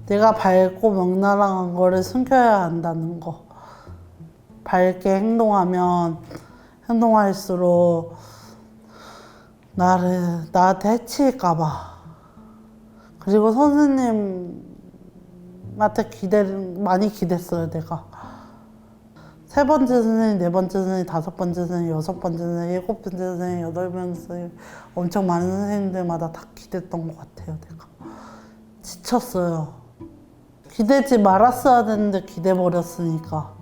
내가 밝고 명랑한 거를 숨겨야 한다는 거. 밝게 행동할수록 나한테 해칠까봐. 그리고 선생님한테 많이 기댔어요, 내가. 3번째 선생님, 4번째 선생님, 5번째 선생님, 6번째 선생님, 7번째 선생님, 8번째 선생님, 엄청 많은 선생님들마다 다 기댔던 것 같아요, 내가. 지쳤어요. 기대지 말았어야 되는데 기대버렸으니까.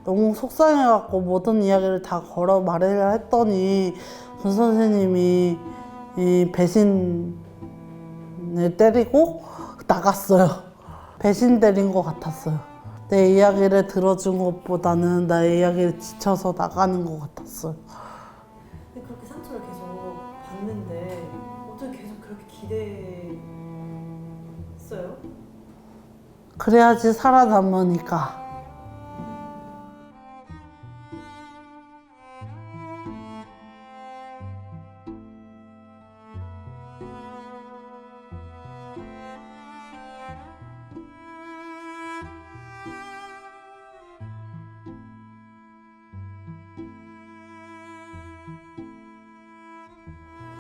너무 속상해갖고 모든 이야기를 다 걸어 말하려 했더니 그 선생님이 이 배신을 때리고 나갔어요. 배신 때린 것 같았어요. 내 이야기를 들어준 것보다는 나의 이야기를 지쳐서 나가는 것 같았어요. 근데 그렇게 상처를 계속 받는데 어떻게 계속 그렇게 기대했어요? 그래야지 살아남으니까.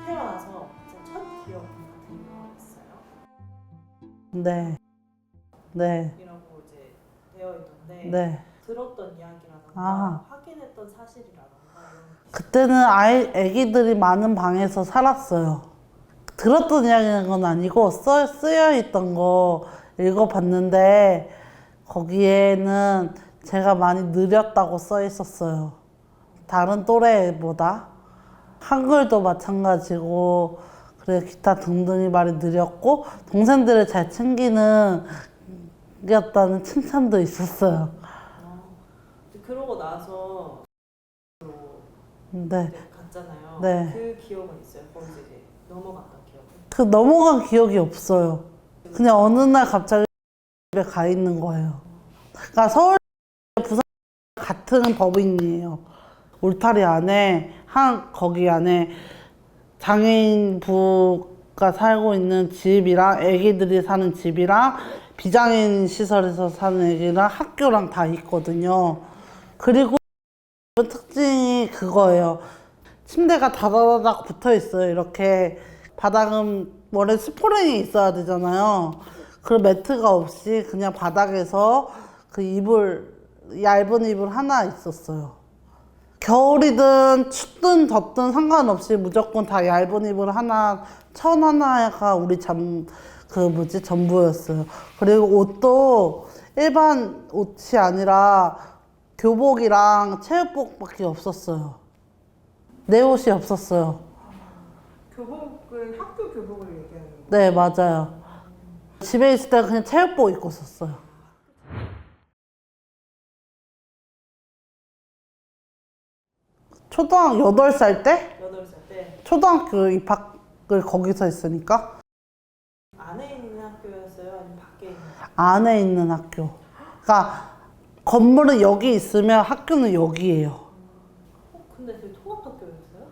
태어나서 첫 기억 같은 거 있어요? 네. 네. 이라고 이제 되어 있던데 네. 들었던 이야기라던가 아. 확인했던 사실이라던가 이런 그때는 애기들이 많은 방에서 살았어요. 들었던 이야기는 건 아니고 쓰여있던 거 읽어봤는데 거기에는 제가 많이 느렸다고 써 있었어요. 다른 또래보다. 한글도 마찬가지고 그래 기타 등등이 많이 느렸고 동생들을 잘 챙기는 이었다는 칭찬도 있었어요. 그러고 나서 네. 갔잖아요. 네. 그 기억은 있어요? 거기서 이제 넘어갔던 기억은? 그 넘어간 기억이 없어요. 그냥 어느 날 갑자기 집에 가 있는 거예요. 그러니까 서울, 부산 같은 법인이에요. 울타리 안에 거기 안에 장애인 부가 살고 있는 집이랑 애기들이 사는 집이랑 비장애인 시설에서 사는 애기랑 학교랑 다 있거든요. 그리고 특징이 그거예요. 침대가 다다다닥 붙어 있어요. 이렇게 바닥은 원래 스프링이 있어야 되잖아요. 그런 매트가 없이 그냥 바닥에서 그 얇은 이불 하나 있었어요. 겨울이든 춥든 덥든 상관없이 무조건 다 얇은 이불 하나, 천 하나가 우리 전부였어요. 그리고 옷도 일반 옷이 아니라 교복이랑 체육복밖에 없었어요. 내 옷이 없었어요. 교복은 학교 교복을 얘기하는 거예요? 네, 맞아요. 집에 있을 때 그냥 체육복 입고 있었어요. 초등학교 8살 때? 8살 때 초등학교 입학을 거기서 했으니까 안에 있는 학교였어요? 아니면 밖에 있는 학교? 안에 있는 학교. 그러니까 건물은 여기 있으면 학교는 여기예요. 근데 되게 통합학교였어요?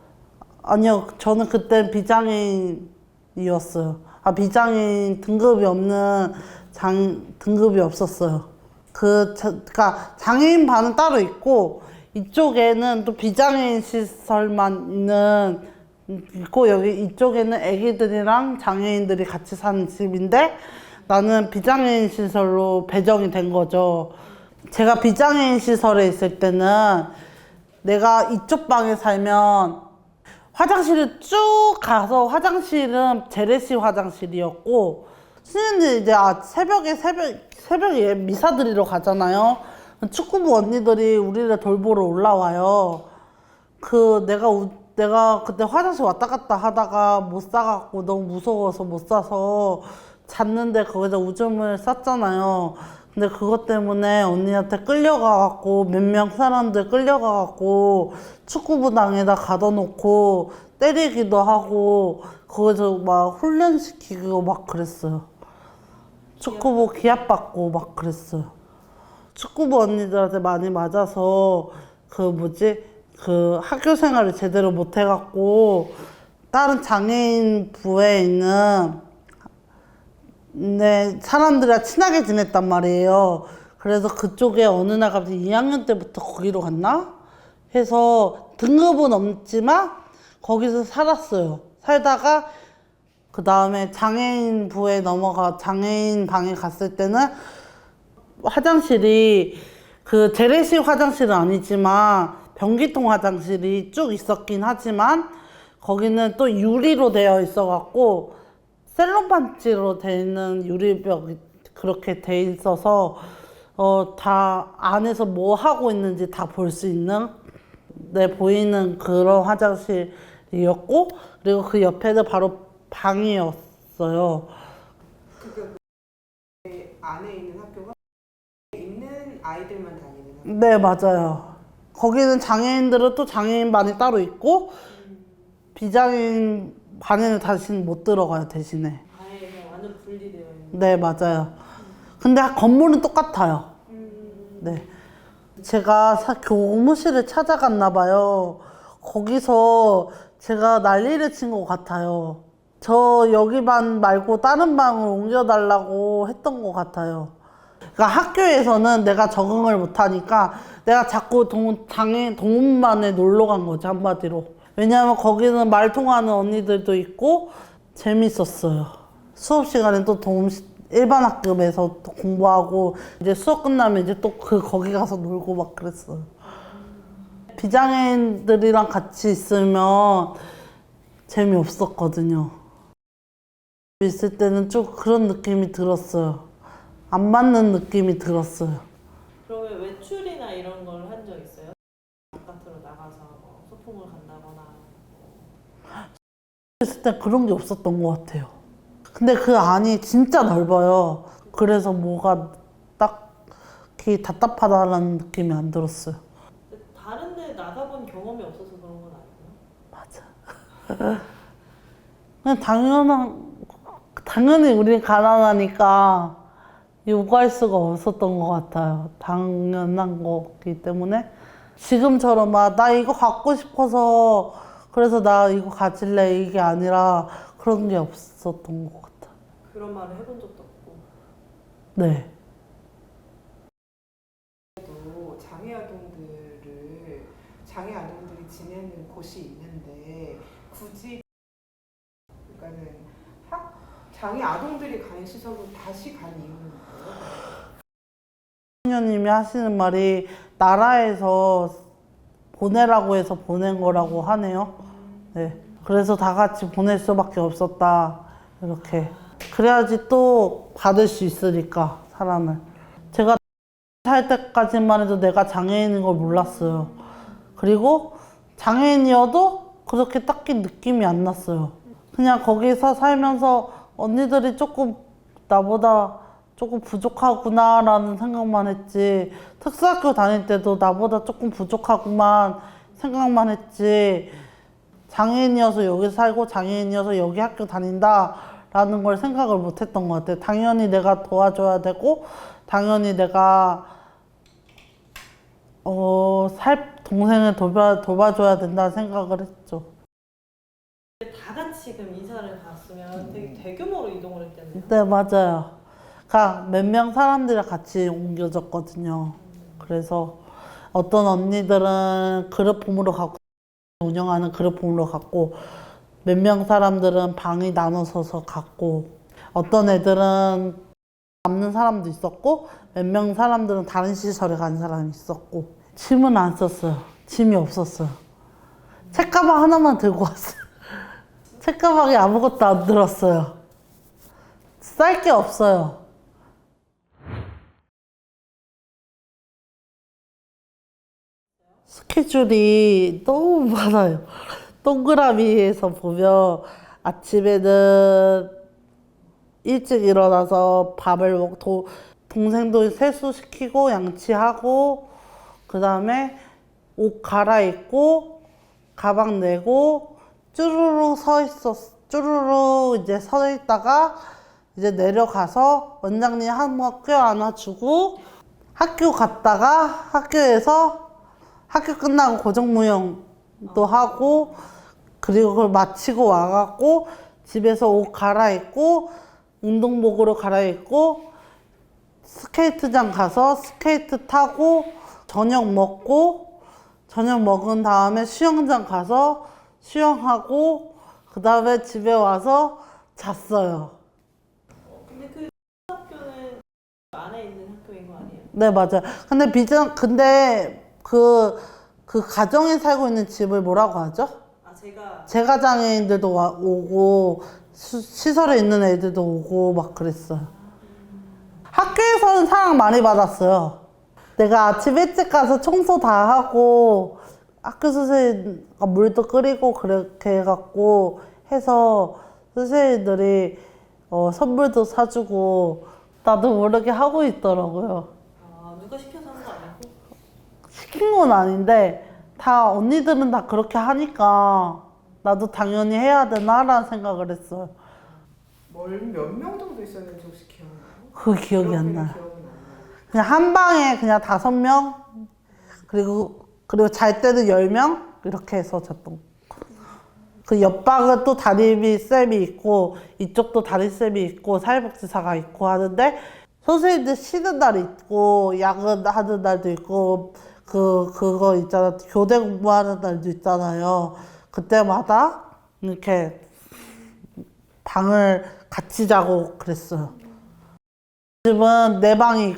아니요, 저는 그때 비장애인이었어요. 비장애인 등급이 없는 등급이 없었어요. 그러니까 장애인 반은 따로 있고 이쪽에는 또 비장애인 시설만 있고 여기 이쪽에는 애기들이랑 장애인들이 같이 사는 집인데 나는 비장애인 시설로 배정이 된 거죠. 제가 비장애인 시설에 있을 때는 내가 이쪽 방에 살면 화장실을 쭉 가서 화장실은 재래식 화장실이었고 신인들 이제 새벽에 미사 드리러 가잖아요. 축구부 언니들이 우리를 돌보러 올라와요. 내가 그때 화장실 왔다 갔다 하다가 못 사갖고 너무 무서워서 못 사서 잤는데 거기다 오줌을 쌌잖아요. 근데 그것 때문에 언니한테 끌려가갖고 몇 명 사람들 끌려가갖고 축구부당에다 가둬놓고 때리기도 하고 거기서 막 훈련시키고 막 그랬어요. 축구부 기합받고 막 그랬어요. 축구부 언니들한테 많이 맞아서 그 학교 생활을 제대로 못 해갖고 다른 장애인 부에 있는 네, 사람들이랑 친하게 지냈단 말이에요. 그래서 그쪽에 어느 날 갑자기 2학년 때부터 거기로 갔나? 해서 등급은 없지만 거기서 살았어요. 살다가 그 다음에 장애인 부에 장애인 방에 갔을 때는 화장실이 그 재래식 화장실은 아니지만 변기통 화장실이 쭉 있었긴 하지만 거기는 또 유리로 되어 있어갖고 셀로판지로 되어 있는 유리벽이 그렇게 돼 있어서 다 안에서 뭐 하고 있는지 다 볼 수 있는 보이는 그런 화장실이었고 그리고 그 옆에는 바로 방이었어요. 그 안에 있는 학교가 있는 아이들만 다니는 학교? 네, 맞아요. 거기는 장애인들은 또 장애인 반이 따로 있고 비장애인 반에는 다시는 못 들어가요, 대신에. 아예 그냥 완전 분리되어 있는. 네, 맞아요. 근데 건물은 똑같아요. 네. 제가 교무실을 찾아갔나 봐요. 거기서 제가 난리를 친 것 같아요. 저 여기 반 말고 다른 방을 옮겨달라고 했던 것 같아요. 그러니까 학교에서는 내가 적응을 못하니까 내가 자꾸 동문반에 놀러 간 거지, 한마디로. 왜냐하면 거기는 말 통하는 언니들도 있고 재밌었어요. 수업 시간에 또 일반 학급에서 또 공부하고 이제 수업 끝나면 이제 또 거기 가서 놀고 막 그랬어요. 비장애인들이랑 같이 있으면 재미없었거든요. 있을 때는 좀 그런 느낌이 들었어요. 안 맞는 느낌이 들었어요. 그러면 외출이나 이런 걸 한 적 있어요? 바깥으로 나가서 뭐 소풍을 간다거나. 있을 때 그런 게 없었던 것 같아요. 근데 그 안이 진짜 넓어요. 그래서 뭐가 딱히 답답하다는 느낌이 안 들었어요. 다른 데 나가본 경험이 없어서 그런 건 아니에요? 맞아. 그냥 당연히 우린 가난하니까 요구할 수가 없었던 것 같아요. 당연한 거기 때문에. 지금처럼 나 이거 갖고 싶어서 그래서 나 이거 가질래 이게 아니라 그런 게 없었던 것 같아요. 그런 말을 해본 적도 없고. 네. 또 장애 아동들이 지내는 곳이 있는데 굳이 그러니까는 장애 아동들이 가는 시설로 다시 간 이유는 뭐예요? 대통령님이 하시는 말이 나라에서 보내라고 해서 보낸 거라고 하네요. 네. 그래서 다 같이 보낼 수밖에 없었다. 이렇게. 그래야지 또 받을 수 있으니까, 사람을. 제가 살 때까지만 해도 내가 장애인인 걸 몰랐어요. 그리고 장애인이어도 그렇게 딱히 느낌이 안 났어요. 그냥 거기서 살면서 언니들이 조금 나보다 조금 부족하구나라는 생각만 했지. 특수학교 다닐 때도 나보다 조금 부족하구만 생각만 했지. 장애인이어서 여기 살고 장애인이어서 여기 학교 다닌다라는 걸 생각을 못 했던 것 같아요. 당연히 내가 도와줘야 되고 당연히 내가 동생을 돌봐줘야 된다는 생각을 했죠. 다 같이 그럼 이사를 갔으면 되게 대규모로 이동을 했겠네요. 네, 맞아요. 그러니까 몇 명 사람들이랑 같이 옮겨졌거든요. 그래서 어떤 언니들은 그룹홈으로 갔고 운영하는 그룹홈으로 갔고 몇 명 사람들은 방이 나눠서서 갔고 어떤 애들은 남는 사람도 있었고 몇 명 사람들은 다른 시설에 간 사람이 있었고 짐은 안 썼어요. 짐이 없었어요. 책가방 하나만 들고 왔어요. 책가방에 아무것도 안 들었어요. 쌀 게 없어요. 스케줄이 너무 많아요. 동그라미에서 보면 아침에는 일찍 일어나서 밥을 먹고 동생도 세수시키고 양치하고 그 다음에 옷 갈아입고 가방 내고 쭈루루 이제 서 있다가 이제 내려가서 원장님 한번 껴안아주고 학교 갔다가 학교에서 학교 끝나고 고정무용도 하고 그리고 그걸 마치고 와갖고 집에서 옷 갈아입고 운동복으로 갈아입고 스케이트장 가서 스케이트 타고 저녁 먹고 저녁 먹은 다음에 수영장 가서 수영하고 그 다음에 집에 와서 잤어요. 근데 그 학교는 안에 있는 학교인 거 아니에요? 네, 맞아요. 근데 그 가정에 살고 있는 집을 뭐라고 하죠? 아, 제가 재가장애인들도 오고 시설에 있는 애들도 오고 막 그랬어요. 학교에서는 사랑 많이 받았어요. 내가 아침 일찍 가서 청소 다 하고 학교 선생님가 물도 끓이고 그렇게 해갖고 해서 선생님들이 선물도 사주고 나도 모르게 하고 있더라고요. 누가 시켜서 한 거 아니고? 시킨 건 아닌데 다 언니들은 다 그렇게 하니까 나도 당연히 해야 되나라는 생각을 했어요. 몇 명 정도 있었는지 혹시 기억나요? 그 기억이 안 나요. 기억은 안 나요. 그냥 한 방에 그냥 5명 그리고 잘 때는 10명 이렇게 해서 잤던. 그 옆방은 또 담임이 쌤이 있고 이쪽도 담임쌤이 있고 사회복지사가 있고 하는데 선생님들 쉬는 날이 있고 야근하는 날도 있고 그거 있잖아 교대 공부하는 날도 있잖아요. 그때마다 이렇게 방을 같이 자고 그랬어요. 집은 내 방이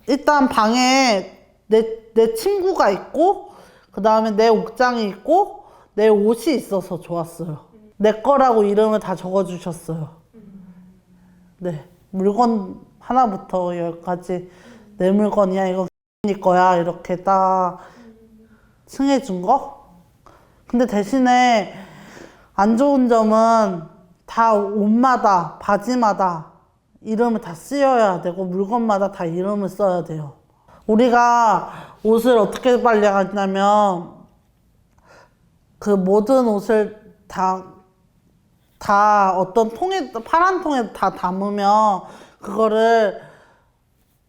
일단 방에 내 친구가 있고 그 다음에 내 옥장이 있고 내 옷이 있어서 좋았어요. 내 거라고 이름을 다 적어주셨어요. 네, 물건 하나부터 10까지 내 물건이야 이거 네 거야 이렇게 딱 칭해준 거. 근데 대신에 안 좋은 점은 다 옷마다 바지마다 이름을 다 쓰여야 되고 물건마다 다 이름을 써야 돼요. 우리가 옷을 어떻게 빨래하냐면 그 모든 옷을 다 어떤 통에 파란 통에 다 담으면 그거를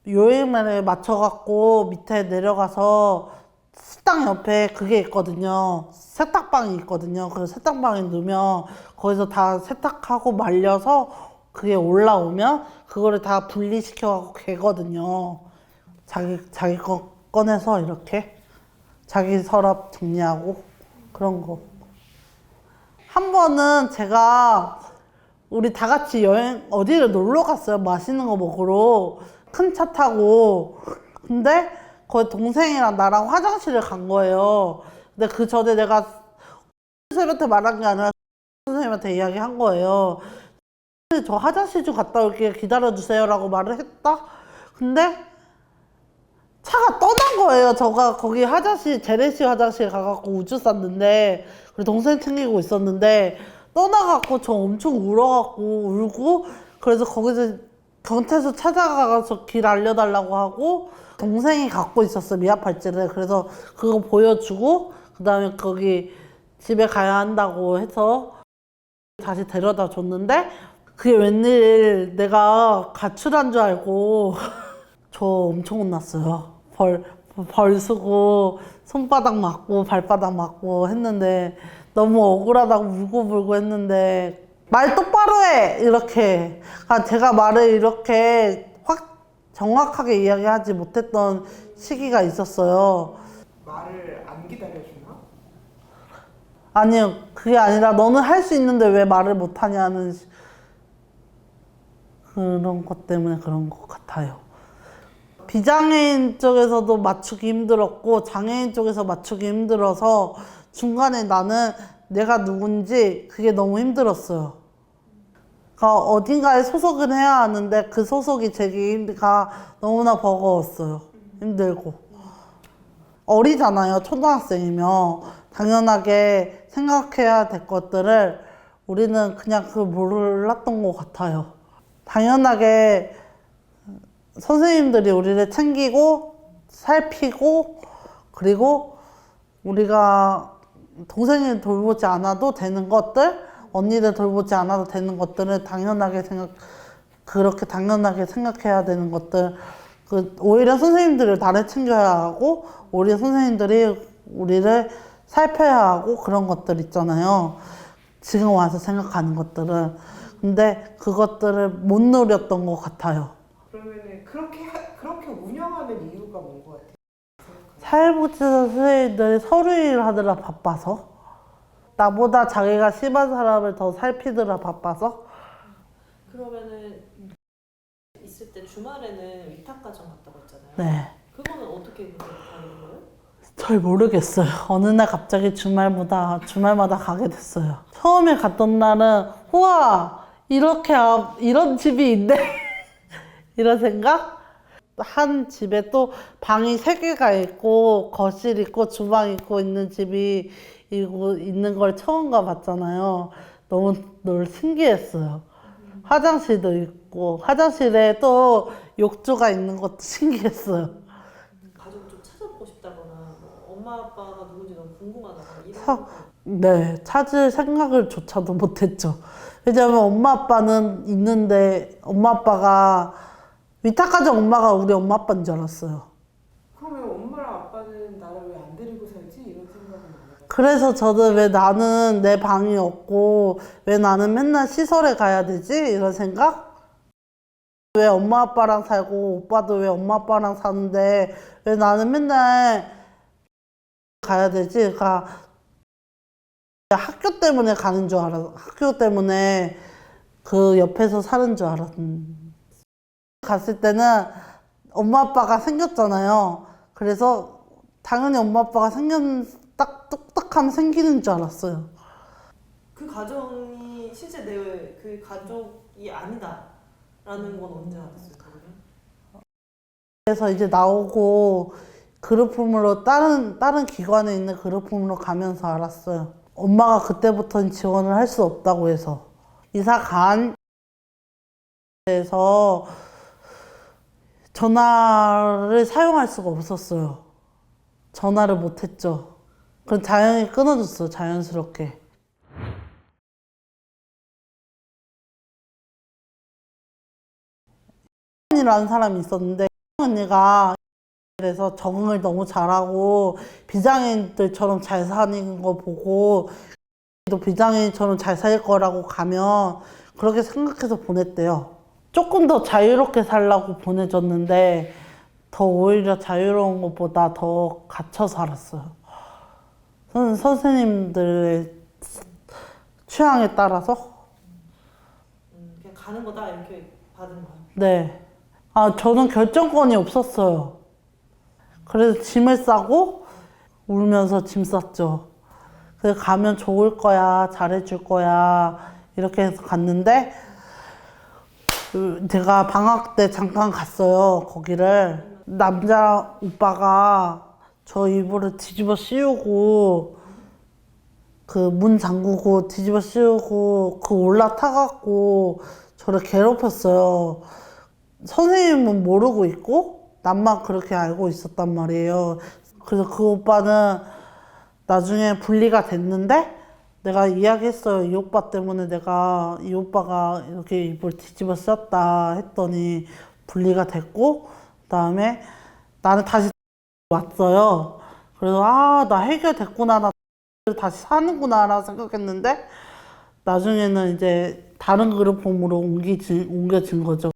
요일매를 맞춰갖고 밑에 내려가서 식당 옆에 그게 있거든요. 세탁방이 있거든요. 그래서 세탁방에 넣으면 거기서 다 세탁하고 말려서 그게 올라오면 그거를 다 분리시켜갖고 개거든요. 자기 거 꺼내서 이렇게 자기 서랍 정리하고 그런 거. 한 번은 제가 우리 다 같이 여행 어디를 놀러 갔어요. 맛있는 거 먹으러 큰 차 타고. 근데 거기 동생이랑 나랑 화장실을 간 거예요. 근데 그 전에 내가 선생님한테 말한 게 아니라 선생님한테 이야기한 거예요. 저 화장실 좀 갔다 올게요. 기다려주세요 라고 말을 했다. 근데 차가 떠난 거예요. 저가 거기 재래시 화장실 가갖고 우주 쌌는데 그리고 동생 챙기고 있었는데 떠나갖고 저 엄청 울어갖고 울고 그래서 거기서 경태서 찾아가서 길 알려달라고 하고 동생이 갖고 있었어 미아팔찌를. 그래서 그거 보여주고 그 다음에 거기 집에 가야 한다고 해서 다시 데려다 줬는데 그게 웬일 내가 가출한 줄 알고 저 엄청 혼났어요. 벌 쓰고 손바닥 맞고 발바닥 맞고 했는데 너무 억울하다고 울고불고 했는데 말 똑바로 해! 이렇게. 제가 말을 이렇게 정확하게 이야기하지 못했던 시기가 있었어요. 말을 안 기다려주나? 아니요. 그게 아니라 너는 할 수 있는데 왜 말을 못하냐는 그런 것 때문에 그런 것 같아요. 비장애인 쪽에서도 맞추기 힘들었고 장애인 쪽에서 맞추기 힘들어서 중간에 나는 내가 누군지 그게 너무 힘들었어요. 그러니까 어딘가에 소속을 해야 하는데 그 소속이 제기가 너무나 버거웠어요. 힘들고. 어리잖아요. 초등학생이면 당연하게 생각해야 될 것들을 우리는 그냥 몰랐던 것 같아요. 당연하게 선생님들이 우리를 챙기고 살피고 그리고 우리가 동생을 돌보지 않아도 되는 것들 언니들 돌보지 않아도 되는 것들을 그렇게 당연하게 생각해야 되는 것들 오히려 선생님들이 나를 챙겨야 하고 오히려 선생님들이 우리를 살펴야 하고 그런 것들 있잖아요. 지금 와서 생각하는 것들은 근데 그것들을 못 누렸던 것 같아요. 그러면은 그렇게 운영하는 이유가 뭔 것 같아요? 사회복지사 선생님들이 서류 일 하느라 바빠서, 나보다 자기가 심한 사람을 더 살피느라 바빠서. 그러면은 있을 때 주말에는 위탁가정 갔다고 했잖아요. 네. 그거는 어떻게 그렇게 가는 거예요? 잘 모르겠어요. 어느 날 갑자기 주말마다 가게 됐어요. 처음에 갔던 날은, 우와, 이런 집이 있네. 이런 생각? 한 집에 또 방이 3개가 있고, 거실 있고, 주방 있고 있는 집이 있는 걸 처음 가봤잖아요. 너무 신기했어요. 화장실도 있고, 화장실에 또 욕조가 있는 것도 신기했어요. 가족 좀 찾아보고 싶다거나 뭐 엄마 아빠가 누군지 너무 궁금하다거나 이런 사- 거. 네, 찾을 생각을 조차도 못했죠. 왜냐면 엄마 아빠는 있는데 엄마 아빠가 위탁가정 엄마가 우리 엄마 아빠인 줄 알았어요. 그러면 엄마랑 아빠는 나를 왜 안 데리고 살지? 이런 생각은 안 해요. 그래서 저는 왜 나는 내 방이 없고 왜 나는 맨날 시설에 가야 되지? 이런 생각? 왜 엄마 아빠랑 살고 오빠도 왜 엄마 아빠랑 사는데 왜 나는 맨날 가야 되지? 그러니까 학교 때문에 가는 줄 알아. 학교 때문에 그 옆에서 사는 줄 알았는. 갔을 때는 엄마 아빠가 생겼잖아요. 그래서 당연히 엄마 아빠가 딱 뚝딱하면 생기는 줄 알았어요. 그 가정이 실제 내 그 가족이 아니다라는 건 언제 알았어요? 그러면? 그래서 이제 나오고 그룹홈으로 다른 기관에 있는 그룹홈으로 가면서 알았어요. 엄마가 그때부터는 지원을 할 수 없다고 해서. 이사 간 데서 전화를 사용할 수가 없었어요. 전화를 못 했죠. 그럼 자연히 끊어졌어요, 자연스럽게. 이라는 사람이 있었는데 언니가 그래서 적응을 너무 잘하고 비장애인들처럼 잘 사는 거 보고 또 비장애인처럼 잘 살 거라고 가면 그렇게 생각해서 보냈대요. 조금 더 자유롭게 살라고 보내줬는데 더 오히려 자유로운 것보다 더 갇혀 살았어요. 선생님들의 취향에 따라서. 그냥 가는 거다 이렇게 받은 거예요. 네. 아, 저는 결정권이 없었어요. 그래서 짐을 싸고 울면서 짐 쌌죠. 그래서 가면 좋을 거야, 잘해줄 거야, 이렇게 해서 갔는데, 제가 방학 때 잠깐 갔어요, 거기를. 남자 오빠가 저 이불을 뒤집어 씌우고, 그 문 잠그고 뒤집어 씌우고, 그 올라타갖고 저를 괴롭혔어요. 선생님은 모르고 있고, 남만 그렇게 알고 있었단 말이에요. 그래서 그 오빠는 나중에 분리가 됐는데, 내가 이야기했어요. 이 오빠 때문에 이 오빠가 이렇게 이불 뒤집어 썼다 했더니 분리가 됐고, 그 다음에 나는 다시 왔어요. 그래서, 아, 나 해결됐구나. 나 다시 사는구나. 라고 생각했는데, 나중에는 이제 다른 그룹홈으로 옮겨진 거죠.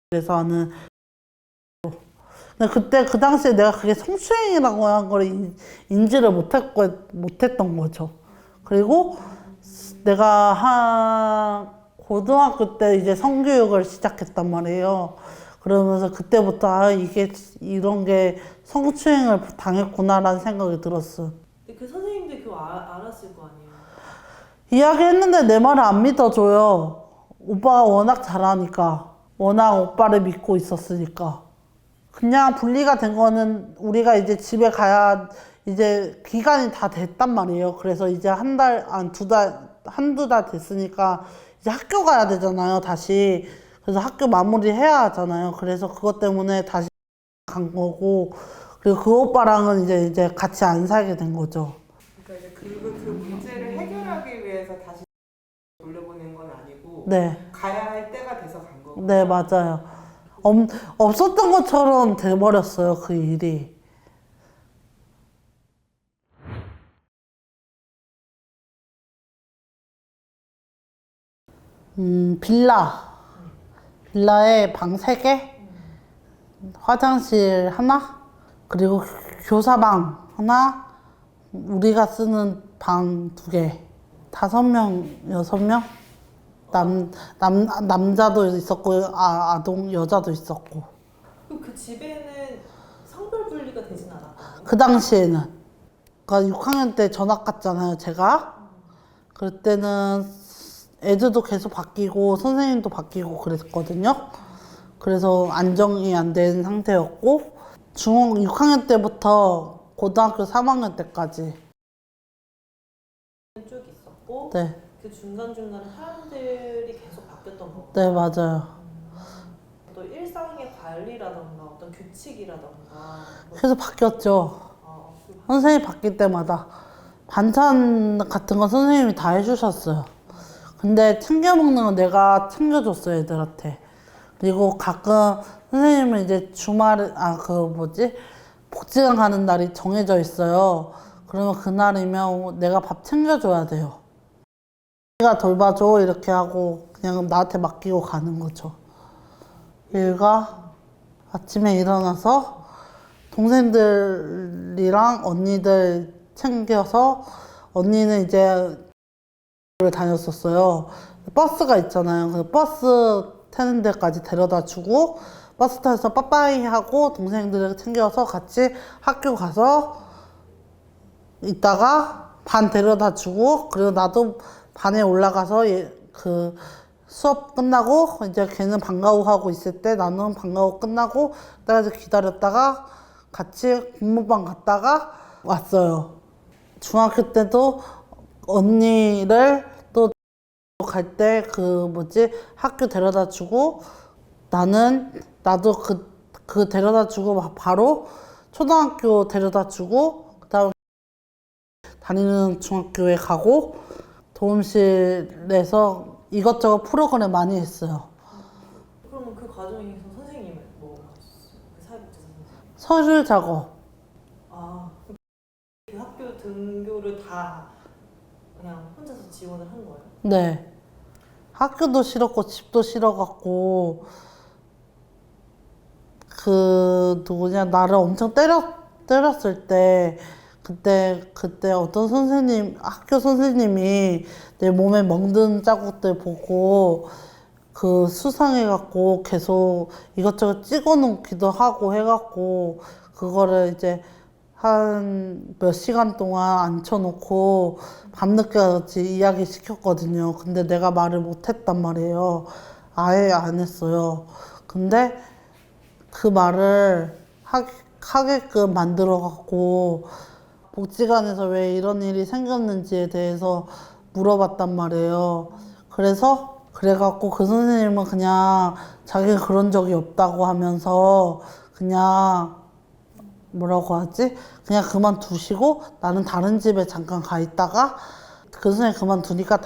그래서 하는. 근데 그때 그 당시에 내가 그게 성추행이라고 한 걸 인지를 못했던 거죠. 그리고 내가 한 고등학교 때 이제 성교육을 시작했단 말이에요. 그러면서 그때부터 아, 이런 게 성추행을 당했구나라는 생각이 들었어요. 근데 그 선생님들 그거 알았을 거 아니에요? 이야기했는데 내 말을 안 믿어줘요. 오빠가 워낙 잘하니까. 워낙 오빠를 믿고 있었으니까. 그냥 분리가 된 거는 우리가 이제 집에 가야 이제 기간이 다 됐단 말이에요. 그래서 이제 한두 달 됐으니까 이제 학교 가야 되잖아요, 다시. 그래서 학교 마무리 해야 하잖아요. 그래서 그것 때문에 다시 간 거고, 그리고 그 오빠랑은 이제 같이 안 살게 된 거죠. 그러니까 이제 그 문제를 해결하기 위해서 다시 돌려보낸 건 아니고 네. 가야 할 때가 돼서 간 거고. 네, 맞아요. 없었던 것처럼 돼버렸어요, 그 일이. 빌라에 방 3개, 화장실 하나, 그리고 교사방 하나, 우리가 쓰는 방 2개. 5명, 6명? 남자도 있었고, 아동, 여자도 있었고. 그럼 그 집에는 성별 분리가 되진 않았나요? 그 당시에는. 그러니까 6학년 때 전학 갔잖아요, 제가. 그럴 때는 애들도 계속 바뀌고, 선생님도 바뀌고 그랬거든요. 그래서 안정이 안 된 상태였고, 6학년 때부터 고등학교 3학년 때까지. 쭉 있었고 네, 그 중간중간 사람들이 계속 바뀌었던 거고 네, 맞아요. 또 일상의 관리라던가 어떤 규칙이라던가 뭐, 계속 바뀌었죠. 그 선생님이 바뀔 때마다. 반찬 같은 건 선생님이 다 해주셨어요. 근데 챙겨 먹는 건 내가 챙겨줬어요, 애들한테. 그리고 가끔 선생님은 이제 주말에, 복지관 가는 날이 정해져 있어요. 그러면 그날이면 내가 밥 챙겨줘야 돼요. 내가 돌봐줘, 이렇게 하고 그냥 나한테 맡기고 가는 거죠. 일과 아침에 일어나서 동생들이랑 언니들 챙겨서, 언니는 이제 를 다녔었어요. 버스가 있잖아요. 그래서 버스 타는 데까지 데려다 주고, 버스 타서 빠빠이 하고 동생들을 챙겨서 같이 학교 가서 있다가 반 데려다 주고, 그리고 나도 반에 올라가서 그 수업 끝나고 이제 걔는 방과후 하고 있을 때 나는 방과후 끝나고 그때까지 기다렸다가 같이 공부방 갔다가 왔어요. 중학교 때도 언니를 또 갈 때 학교 데려다 주고, 나도 그 데려다 주고 바로 초등학교 데려다 주고, 그다음 다니는 중학교에 가고, 도움실에서 이것저것 프로그램 많이 했어요. 그러면 그 과정에서 선생님은 뭐 하셨어요? 그 사회복지사 선생님? 서류 작업. 그 학교 등교를 다 그냥 혼자서 지원을 한 거예요? 네. 학교도 싫었고 집도 싫어갖고, 나를 엄청 때렸을 때, 그때 어떤 학교 선생님이 내 몸에 멍든 자국들 보고 수상해갖고 계속 이것저것 찍어 놓기도 하고 해갖고, 그거를 이제 한 몇 시간 동안 앉혀놓고 밤늦게까지 이야기 시켰거든요. 근데 내가 말을 못했단 말이에요. 아예 안 했어요. 근데 그 말을 하게끔 만들어갖고, 복지관에서 왜 이런 일이 생겼는지에 대해서 물어봤단 말이에요. 그래갖고 그 선생님은 그냥 자기가 그런 적이 없다고 하면서 그냥 뭐라고 하지? 그냥 그만두시고 나는 다른 집에 잠깐 가 있다가 그 선생님 그만두니까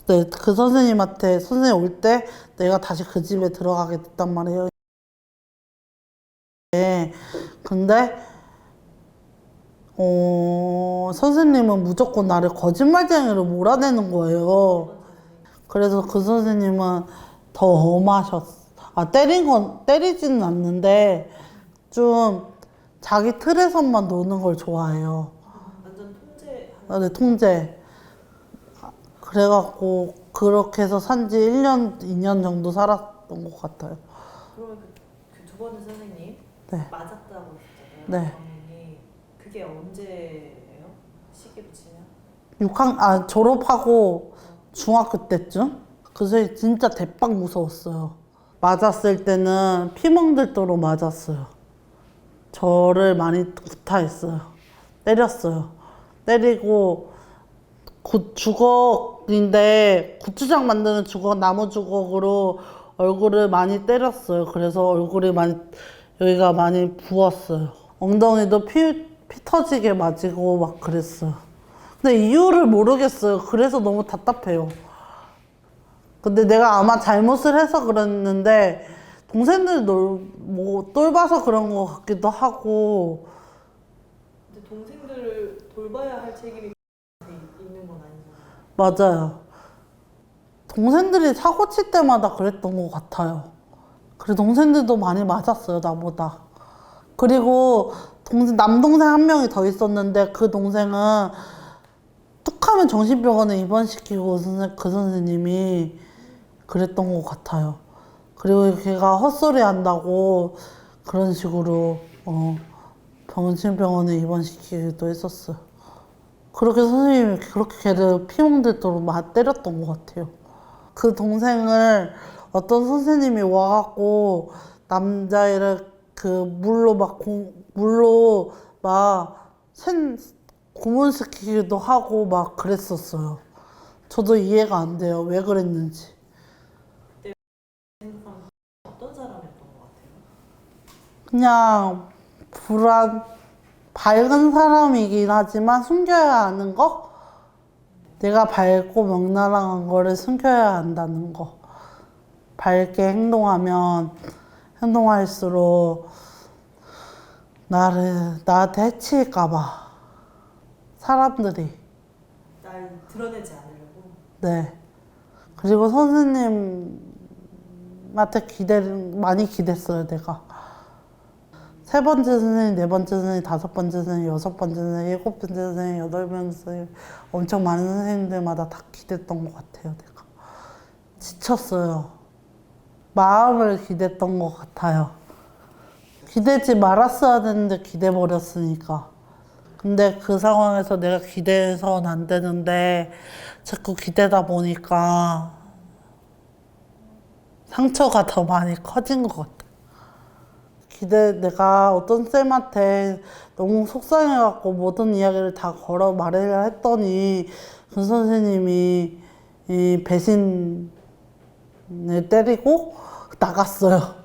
그 선생님 올 때 내가 다시 그 집에 들어가게 됐단 말이에요. 근데 선생님은 무조건 나를 거짓말쟁이로 몰아내는 거예요. 그래서 그 선생님은 더 엄하셨어. 때리지는 않는데 좀 자기 틀에서만 노는 걸 좋아해요. 완전 통제. 네, 통제. 그래갖고 그렇게 해서 산지 1년, 2년 정도 살았던 것 같아요. 그러면 그 두 번째 선생님 네. 맞았다고 했잖아요. 네. 당연히 그게 언제예요? 시기로 치면? 졸업하고 중학교 때쯤? 그 선생님 진짜 대빵 무서웠어요. 맞았을 때는 피멍들도록 맞았어요. 저를 많이 구타했어요. 때렸어요. 때리고 주걱인데 고추장 만드는 주걱, 나무 주걱으로 얼굴을 많이 때렸어요. 그래서 여기가 많이 부었어요. 엉덩이도 피 터지게 맞고 막 그랬어요. 근데 이유를 모르겠어요. 그래서 너무 답답해요. 근데 내가 아마 잘못을 해서 그랬는데 동생들 똘봐서 그런 것 같기도 하고. 근데 동생들을 돌봐야 할 책임이 있는 건 아니잖아요. 맞아요. 동생들이 사고 칠 때마다 그랬던 것 같아요. 그리고 동생들도 많이 맞았어요, 나보다. 그리고 남동생 한 명이 더 있었는데 그 동생은 뚝하면 정신병원에 입원시키고 그 선생님이 그랬던 것 같아요. 그리고 걔가 헛소리 한다고 그런 식으로 정신병원에 입원시키기도 했었어요. 그렇게 선생님이 그렇게 걔를 피멍들도록 막 때렸던 것 같아요. 그 동생을 어떤 선생님이 와갖고 남자애를 그 물로 막 고문시키기도 하고 막 그랬었어요. 저도 이해가 안 돼요. 왜 그랬는지. 생각하면 어떤 사람이었던 것 같아요? 그냥 밝은 사람이긴 하지만 숨겨야 하는 거? 내가 밝고 명랑한 거를 숨겨야 한다는 거. 밝게 행동할수록 나한테 해칠까봐. 사람들이. 날 드러내지 않으려고. 네. 그리고 선생님한테 많이 기댔어요, 내가. 3번째 선생님, 4번째 선생님, 5번째 선생님, 6번째 선생님, 7번째 선생님, 8번째 선생님, 엄청 많은 선생님들마다 다 기댔던 것 같아요, 내가. 지쳤어요. 마음을 기댔던 것 같아요. 기대지 말았어야 되는데 기대버렸으니까. 근데 그 상황에서 내가 기대서는 안 되는데 자꾸 기대다 보니까 상처가 더 많이 커진 것 같아. 내가 어떤 쌤한테 너무 속상해갖고 모든 이야기를 다 걸어 말하려 했더니 그 선생님이 이 배신을 때리고 나갔어요.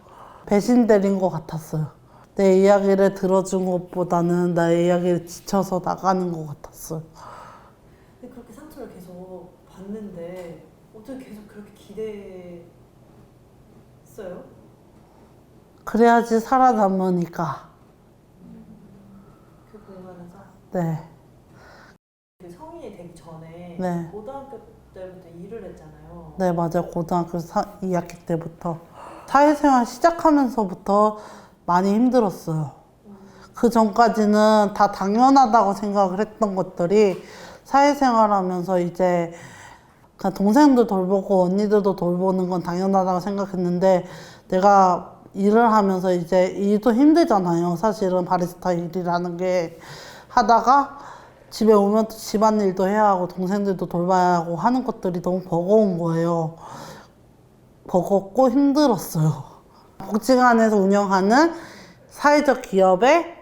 배신 때린 것 같았어요. 내 이야기를 들어준 것보다는 나의 이야기를 지쳐서 나가는 것 같았어요. 근데 그렇게 상처를 계속 받는데 어떻게 계속 그렇게 기대했어요? 그래야지 살아남으니까. 그 공간에서? 네. 그 성인이 되기 전에 네. 고등학교 때부터 일을 했잖아요. 네, 맞아요. 고등학교 2학기 때부터. 사회생활 시작하면서부터 많이 힘들었어요. 그 전까지는 다 당연하다고 생각을 했던 것들이 사회생활 하면서 이제 그냥 동생도 돌보고 언니들도 돌보는 건 당연하다고 생각했는데 내가 일을 하면서 이제 일도 힘들잖아요. 사실은 바리스타 일이라는 게 하다가 집에 오면 또 집안일도 해야 하고 동생들도 돌봐야 하고 하는 것들이 너무 버거운 거예요. 버겁고 힘들었어요. 복지관에서 운영하는 사회적 기업에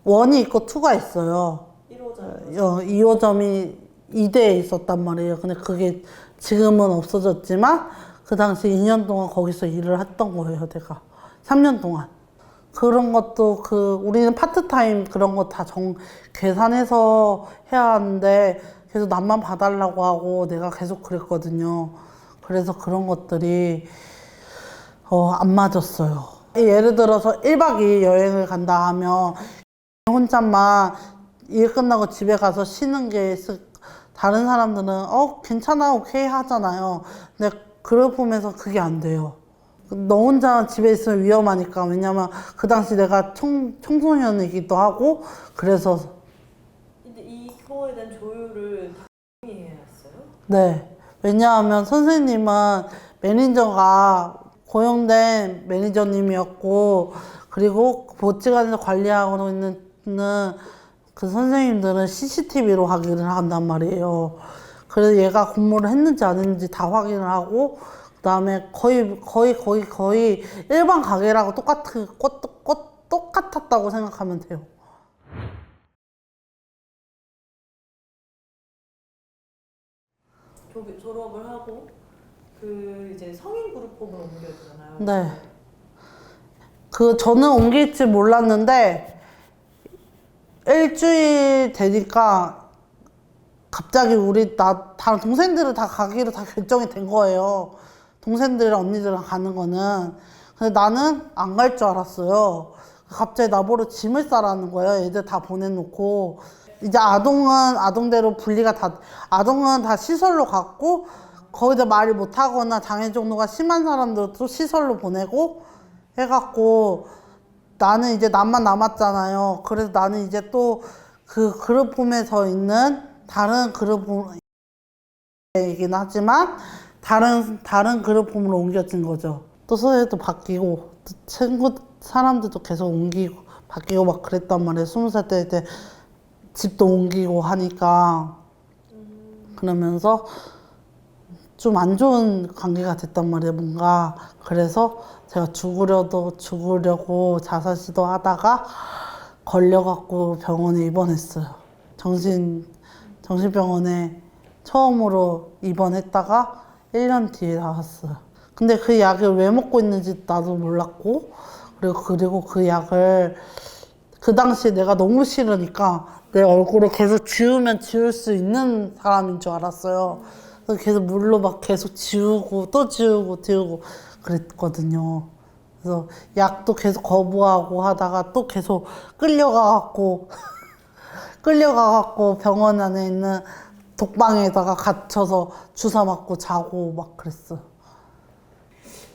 1이 있고 2가 있어요. 1호점. 2호점이 2대에 있었단 말이에요. 근데 그게 지금은 없어졌지만 그 당시 2년 동안 거기서 일을 했던 거예요, 내가. 3년 동안. 그런 것도 우리는 파트타임 그런 거 다 계산해서 해야 하는데 계속 남만 봐달라고 하고 내가 계속 그랬거든요. 그래서 그런 것들이 안 맞았어요. 예를 들어서 1박 2일 여행을 간다 하면 혼자만 일 끝나고 집에 가서 쉬는 게 다른 사람들은 괜찮아 오케이 하잖아요. 근데 그걸 보면서 그게 안 돼요. 너 혼자 집에 있으면 위험하니까. 왜냐면 그 당시 내가 청소년이기도 하고 그래서. 근데 이거에 대한 조율을 당연히 해야 했어요? 네. 왜냐하면 선생님은 매니저가 고용된 매니저님이었고 그리고 복지관에서 관리하고 있는 그 선생님들은 CCTV로 확인을 한단 말이에요. 그래서 얘가 근무를 했는지 안 했는지 다 확인을 하고 그다음에 거의 일반 가게라고 똑같았다고 생각하면 돼요. 졸업을 하고 이제 성인 그룹홈으로 옮겨야 되잖아요. 네. 저는 옮길지 몰랐는데 일주일 되니까 갑자기 다른 동생들은 다 가기로 다 결정이 된 거예요. 동생들이랑 언니들이랑 가는 거는. 근데 나는 안 갈 줄 알았어요. 갑자기 나보러 짐을 싸라는 거예요. 애들 다 보내놓고. 이제 아동은 아동대로 아동은 다 시설로 갔고 거기다 말을 못하거나 장애 정도가 심한 사람들 또 시설로 보내고 해갖고 나는 이제 나만 남았잖아요. 그래서 나는 이제 또 그 그룹홈에서 있는 다른 그룹홈이긴 하지만 다른 그룹홈으로 옮겨진 거죠. 또 선생님도 바뀌고 또 친구 사람들도 계속 옮기고 바뀌고 막 그랬단 말이에요. 20살 때 이제 집도 옮기고 하니까 그러면서 좀 안 좋은 관계가 됐단 말이에요. 뭔가 그래서 제가 죽으려고 자살 시도하다가 걸려갖고 병원에 입원했어요. 정신병원에 처음으로 입원했다가 1년 뒤에 나왔어요. 근데 그 약을 왜 먹고 있는지 나도 몰랐고, 그리고 그 약을 그 당시에 내가 너무 싫으니까 내 얼굴을 계속 지우면 지울 수 있는 사람인 줄 알았어요. 그래서 계속 물로 막 계속 지우고 또 지우고 그랬거든요. 그래서 약도 계속 거부하고 하다가 또 계속 끌려가갖고 병원 안에 있는 독방에다가 gat혀서 주사 맞고 자고 막 그랬어.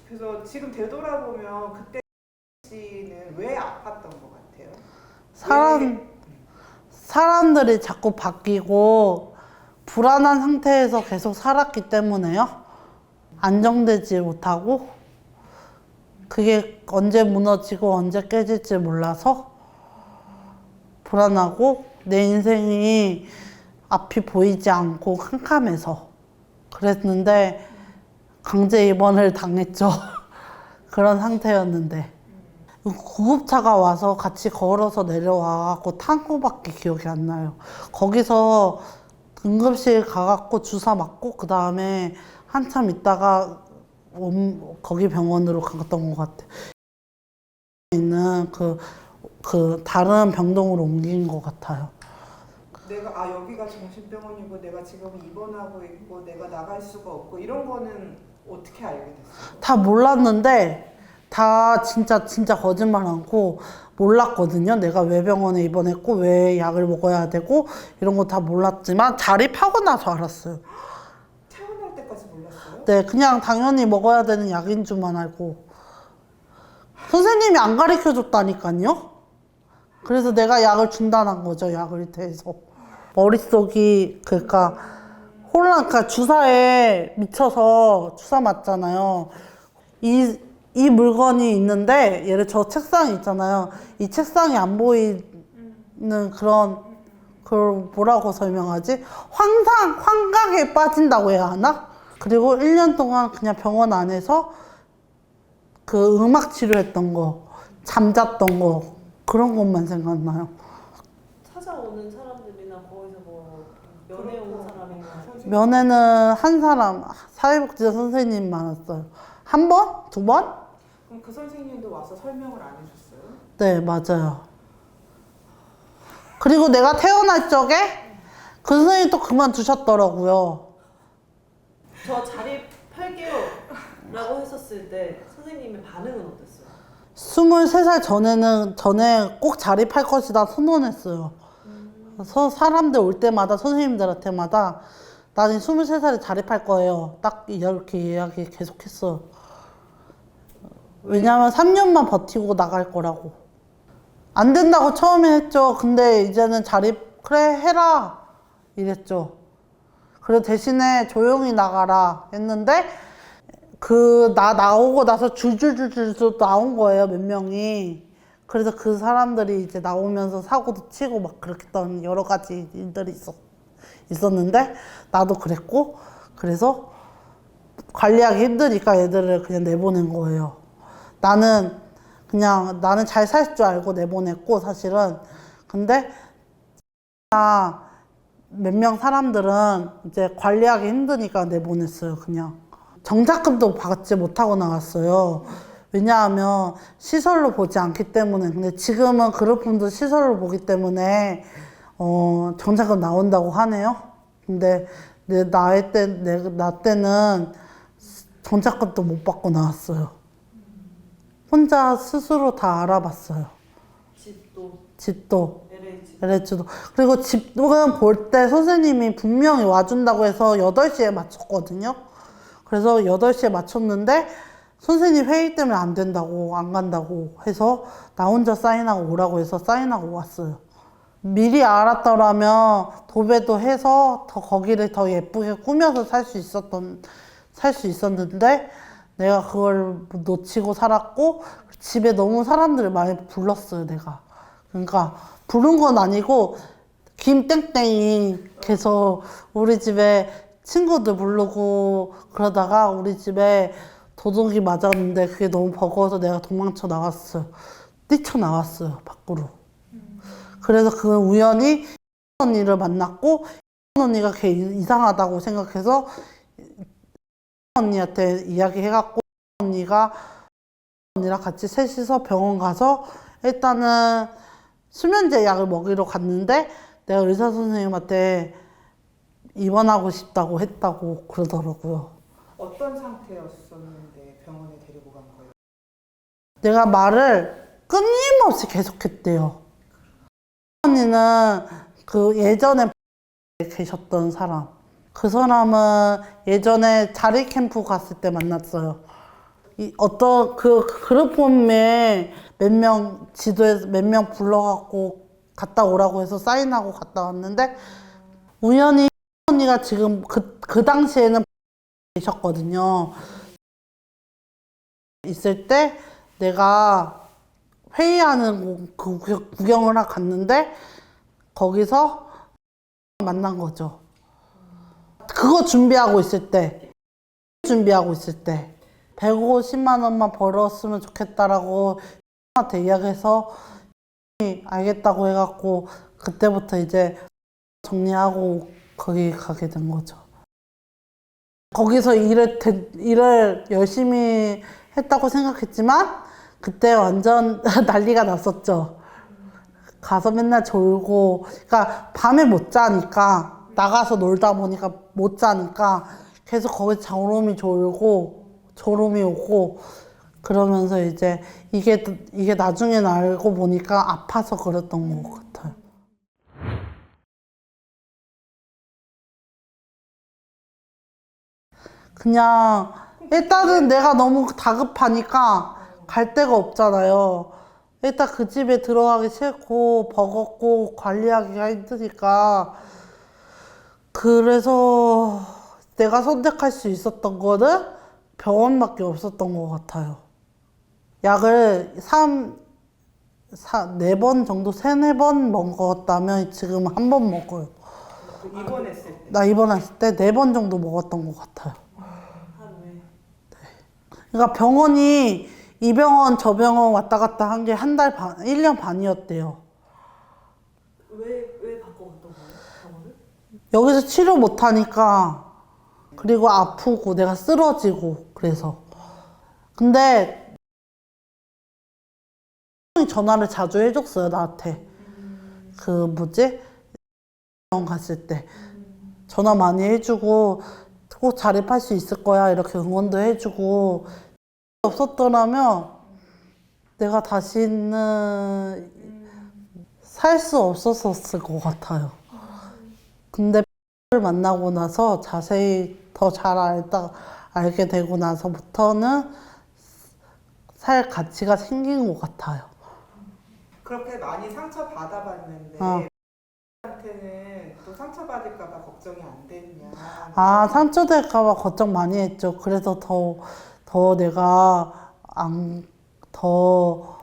그래서 지금 되돌아보면 그때 씨는 왜 아팠던 것 같아요? 사람들이 자꾸 바뀌고 불안한 상태에서 계속 살았기 때문에요. 안정되지 못하고 그게 언제 무너지고 언제 깨질지 몰라서 불안하고 내 인생이 앞이 보이지 않고 캄캄해서 그랬는데 강제 입원을 당했죠. 그런 상태였는데 구급차가 와서 같이 걸어서 내려와갖고 탄 거밖에 기억이 안 나요. 거기서 응급실 가갖고 주사 맞고 그 다음에 한참 있다가 거기 병원으로 갔던 것 같아. 있는 그 다른 병동으로 옮긴 것 같아요. 내가 여기가 정신병원이고 내가 지금 입원하고 있고 내가 나갈 수가 없고 이런 거는 어떻게 알게 됐어요? 다 몰랐는데 다 진짜 거짓말 않고 몰랐거든요. 내가 왜 병원에 입원했고 왜 약을 먹어야 되고 이런 거 다 몰랐지만 자립하고 나서 알았어요. 퇴원할 때까지 몰랐어요? 네, 그냥 당연히 먹어야 되는 약인 줄만 알고 선생님이 안 가르쳐 줬다니까요. 그래서 내가 약을 중단한 거죠. 약을 대해서 머릿속이 그러니까 주사에 미쳐서 주사 맞잖아요. 이 물건이 있는데 예를 저 책상이 있잖아요. 이 책상이 안 보이는 그걸 뭐라고 설명하지? 환각에 빠진다고 해야 하나? 그리고 1년 동안 그냥 병원 안에서 그 음악 치료했던 거, 잠잤던 거 그런 것만 생각나요. 찾아오는 사람들이나 거기서 뭐 면회 온 사람이나 면회는 한 사람, 사회복지사 선생님 많았어요. 한 번? 두 번? 그럼 그 선생님도 와서 설명을 안 해줬어요? 네, 맞아요. 그리고 내가 태어날 적에 그 선생님이 또 그만두셨더라고요. 저 자립할게요 라고 했었을 때 선생님의 반응은 어땠어요? 23살 전에 꼭 자립할 것이다 선언했어요. 그래서 사람들 올 때마다 선생님들한테마다 나는 23살에 자립할 거예요. 딱 이렇게 이야기 계속했어요. 왜냐면 3년만 버티고 나갈 거라고. 안 된다고 처음에 했죠. 근데 이제는 그래 해라 이랬죠. 그래서 대신에 조용히 나가라 했는데 나 나오고 나서 줄줄줄줄 또 나온 거예요, 몇 명이. 그래서 그 사람들이 이제 나오면서 사고도 치고 막 그랬던 여러 가지 일들이 있었는데 나도 그랬고 그래서 관리하기 힘드니까 애들을 그냥 내보낸 거예요. 나는 잘 살 줄 알고 내보냈고 사실은. 근데 몇 명 사람들은 이제 관리하기 힘드니까 내보냈어요, 그냥. 정착금도 받지 못하고 나왔어요. 왜냐하면 시설로 보지 않기 때문에. 근데 지금은 그룹분도 시설로 보기 때문에 정착금 나온다고 하네요. 근데 나 때는 정착금도 못 받고 나왔어요. 혼자 스스로 다 알아봤어요. 집도 LH도. 그리고 집은 볼 때 선생님이 분명히 와준다고 해서 8시에 맞췄거든요. 그래서 8시에 맞췄는데 선생님 회의 때문에 안 된다고, 안 간다고 해서 나 혼자 사인하고 오라고 해서 사인하고 왔어요. 미리 알았더라면 도배도 해서 더 거기를 더 예쁘게 꾸며서 살 수 있었는데 내가 그걸 놓치고 살았고 집에 너무 사람들을 많이 불렀어요, 내가. 그러니까 부른 건 아니고 김땡땡이 계속 우리 집에 친구들 부르고 그러다가 우리 집에 도둑이 맞았는데 그게 너무 버거워서 내가 도망쳐 나갔어요. 뛰쳐나왔어요, 밖으로. 그래서 그 우연히 언니를 만났고 언니가 걔 이상하다고 생각해서 언니한테 이야기해갖고 언니랑 같이 셋이서 병원 가서 일단은 수면제 약을 먹이러 갔는데 내가 의사 선생님한테 입원하고 싶다고 했다고 그러더라고요. 어떤 상태였었는데 병원에 데리고 간 거예요? 내가 말을 끊임없이 계속했대요. 언니는 그 예전에 계셨던 사람. 그 사람은 예전에 자리 캠프 갔을 때 만났어요. 어떤 그 그룹홈에 몇 명 지도에서 몇 명 불러갖고 갔다 오라고 해서 사인하고 갔다 왔는데 우연히 언니가 지금 그 당시에는 계셨거든요. 있을 때 내가 회의하는 그 구경을 하러 갔는데 거기서 만난 거죠. 그거 준비하고 있을 때 150만 원만 벌었으면 좋겠다라고 한테 이야기해서 알겠다고 해갖고 그때부터 이제 정리하고 거기 가게 된 거죠. 거기서 일을 열심히 했다고 생각했지만 그때 완전 난리가 났었죠. 가서 맨날 졸고, 그러니까 밤에 못 자니까 나가서 놀다 보니까 못 자니까 계속 거기서 졸음이 오고 그러면서 이제 이게 나중에 알고 보니까 아파서 그랬던 것 같아요. 그냥 일단은 내가 너무 다급하니까 갈 데가 없잖아요. 일단 그 집에 들어가기 싫고 버겁고 관리하기가 힘드니까 그래서 내가 선택할 수 있었던 거는 병원밖에 없었던 것 같아요. 약을 4번 정도, 3-4번 먹었다면 지금 한 번 먹어요. 입원했을 때? 나 입원했을 때 4번 정도 먹었던 것 같아요. 하루에. 그러니까 병원이 이 병원 저 병원 왔다 갔다 한 게 1년 반이었대요. 왜 바꿔갔던 거예요? 병원을? 여기서 치료 못하니까 그리고 아프고 내가 쓰러지고 그래서 근데 전화를 자주 해줬어요 나한테. 그 뭐지? 병원 갔을 때 전화 많이 해주고 꼭 자립할 수 있을 거야 이렇게 응원도 해주고 없었더라면 내가 다시는 살 수 없었을 것 같아요. 근데 를 만나고 나서 자세히 더 잘 알게 되고 나서부터는 살 가치가 생긴 것 같아요. 그렇게 많이 상처 받아봤는데 한테는 또 상처 받을까봐 걱정이 안 됐냐? 상처될까봐 걱정 많이 했죠. 그래서 더 내가 더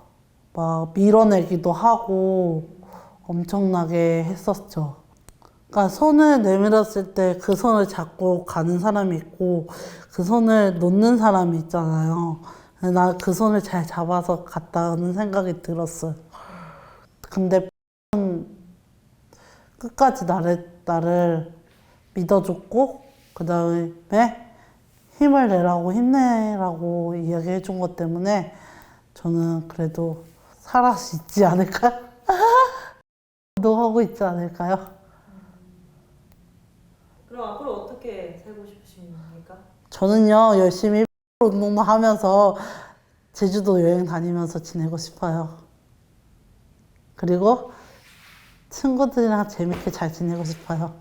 막 밀어내기도 하고 엄청나게 했었죠. 그러니까 손을 내밀었을 때 그 손을 잡고 가는 사람이 있고 그 손을 놓는 사람이 있잖아요. 나 그 손을 잘 잡아서 갔다는 생각이 들었어요. 근데 끝까지 나를 믿어줬고 그 다음에 힘을 내라고 힘내라고 이야기해 준 것 때문에 저는 그래도 살아 있지 않을까? 운동하고 있지 않을까요? 그럼 앞으로 어떻게 살고 싶으십니까? 저는요 열심히 운동도 하면서 제주도 여행 다니면서 지내고 싶어요. 그리고 친구들이랑 재밌게 잘 지내고 싶어요.